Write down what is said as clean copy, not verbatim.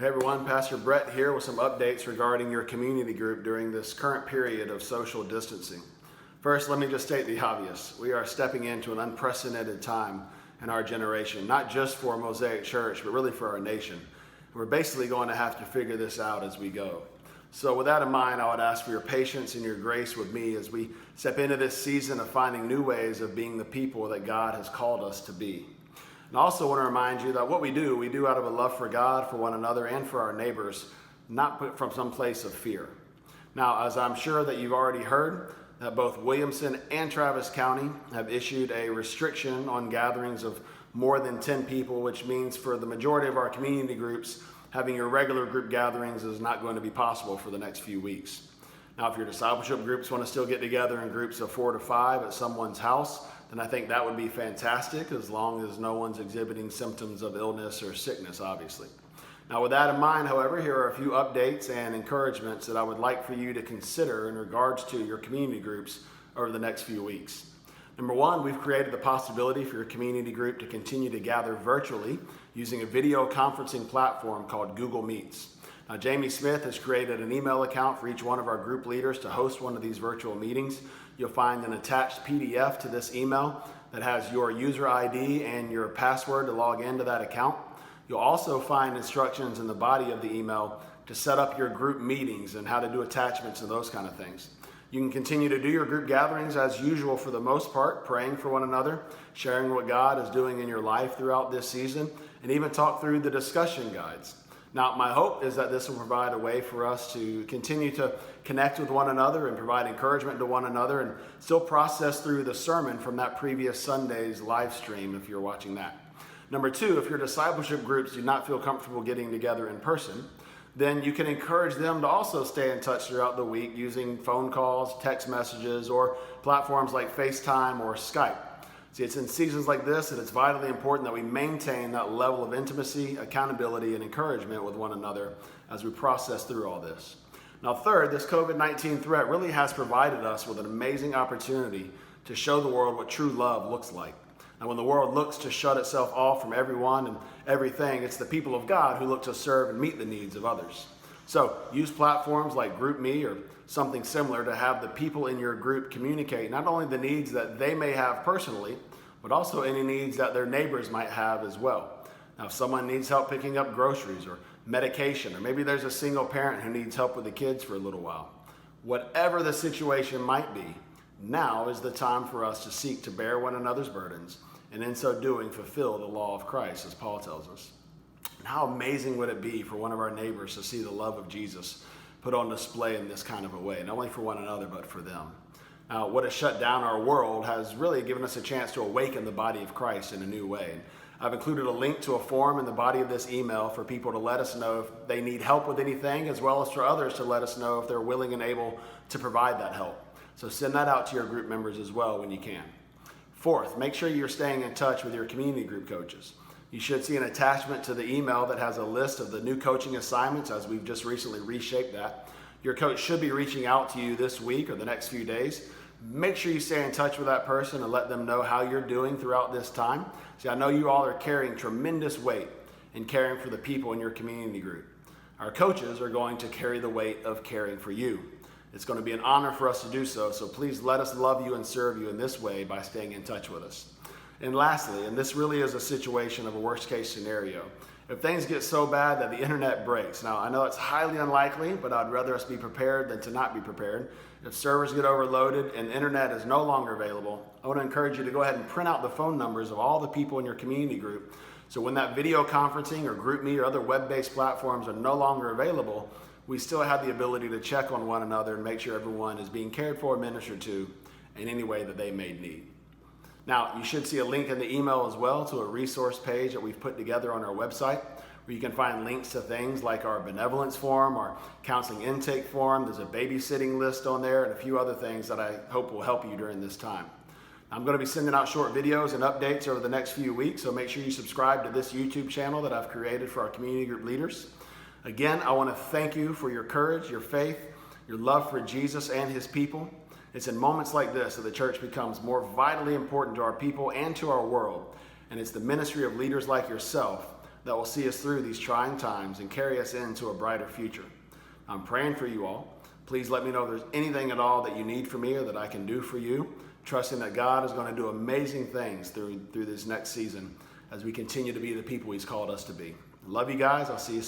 Hey everyone, Pastor Brett here with some updates regarding your community group during this current period of social distancing. First, let me just state the obvious. We are stepping into an unprecedented time in our generation, not just for Mosaic Church, but really for our nation. We're basically going to have to figure this out as we go. So with that in mind, I would ask for your patience and your grace with me as we step into this season of finding new ways of being the people that God has called us to be. And I also want to remind you that what we do out of a love for God, for one another, and for our neighbors, not from some place of fear. Now, as I'm sure that you've already heard, that both Williamson and Travis County have issued a restriction on gatherings of more than 10 people, which means for the majority of our community groups, having your regular group gatherings is not going to be possible for the next few weeks. Now, if your discipleship groups want to still get together in groups of 4 to 5 at someone's house, then I think that would be fantastic as long as no one's exhibiting symptoms of illness or sickness, obviously. Now, with that in mind, however, here are a few updates and encouragements that I would like for you to consider in regards to your community groups over the next few weeks. Number one, we've created the possibility for your community group to continue to gather virtually using a video conferencing platform called Google Meets. Now, Jamie Smith has created an email account for each one of our group leaders to host one of these virtual meetings. You'll find an attached PDF to this email that has your user ID and your password to log into that account. You'll also find instructions in the body of the email to set up your group meetings and how to do attachments and those kind of things. You can continue to do your group gatherings as usual for the most part, praying for one another, sharing what God is doing in your life throughout this season, and even talk through the discussion guides. Now, my hope is that this will provide a way for us to continue to connect with one another and provide encouragement to one another and still process through the sermon from that previous Sunday's live stream if you're watching that. Number two, if your discipleship groups do not feel comfortable getting together in person, then you can encourage them to also stay in touch throughout the week using phone calls, text messages, or platforms like FaceTime or Skype. See, it's in seasons like this that it's vitally important that we maintain that level of intimacy, accountability, and encouragement with one another as we process through all this. Now, third, this COVID-19 threat really has provided us with an amazing opportunity to show the world what true love looks like. And when the world looks to shut itself off from everyone and everything, it's the people of God who look to serve and meet the needs of others. So use platforms like GroupMe or something similar to have the people in your group communicate not only the needs that they may have personally, but also any needs that their neighbors might have as well. Now, if someone needs help picking up groceries or medication, or maybe there's a single parent who needs help with the kids for a little while, whatever the situation might be, now is the time for us to seek to bear one another's burdens, and in so doing, fulfill the law of Christ, as Paul tells us. And how amazing would it be for one of our neighbors to see the love of Jesus put on display in this kind of a way, not only for one another, but for them. Now, what has shut down our world has really given us a chance to awaken the body of Christ in a new way. And I've included a link to a form in the body of this email for people to let us know if they need help with anything, as well as for others to let us know if they're willing and able to provide that help. So send that out to your group members as well when you can. Fourth, make sure you're staying in touch with your community group coaches. You should see an attachment to the email that has a list of the new coaching assignments as we've just recently reshaped that. Your coach should be reaching out to you this week or the next few days. Make sure you stay in touch with that person and let them know how you're doing throughout this time. See, I know you all are carrying tremendous weight in caring for the people in your community group. Our coaches are going to carry the weight of caring for you. It's going to be an honor for us to do so, so please let us love you and serve you in this way by staying in touch with us. And lastly, and this really is a situation of a worst case scenario, if things get so bad that the internet breaks. Now, I know it's highly unlikely, but I'd rather us be prepared than to not be prepared. If servers get overloaded and internet is no longer available, I want to encourage you to go ahead and print out the phone numbers of all the people in your community group. So when that video conferencing or GroupMe or other web-based platforms are no longer available, we still have the ability to check on one another and make sure everyone is being cared for and ministered to in any way that they may need. Now, you should see a link in the email as well to a resource page that we've put together on our website where you can find links to things like our benevolence form, our counseling intake form. There's a babysitting list on there and a few other things that I hope will help you during this time. I'm going to be sending out short videos and updates over the next few weeks, so make sure you subscribe to this YouTube channel that I've created for our community group leaders. Again, I want to thank you for your courage, your faith, your love for Jesus and his people. It's in moments like this that the church becomes more vitally important to our people and to our world. And it's the ministry of leaders like yourself that will see us through these trying times and carry us into a brighter future. I'm praying for you all. Please let me know if there's anything at all that you need from me or that I can do for you, trusting that God is going to do amazing things through this next season as we continue to be the people He's called us to be. I love you guys. I'll see you soon.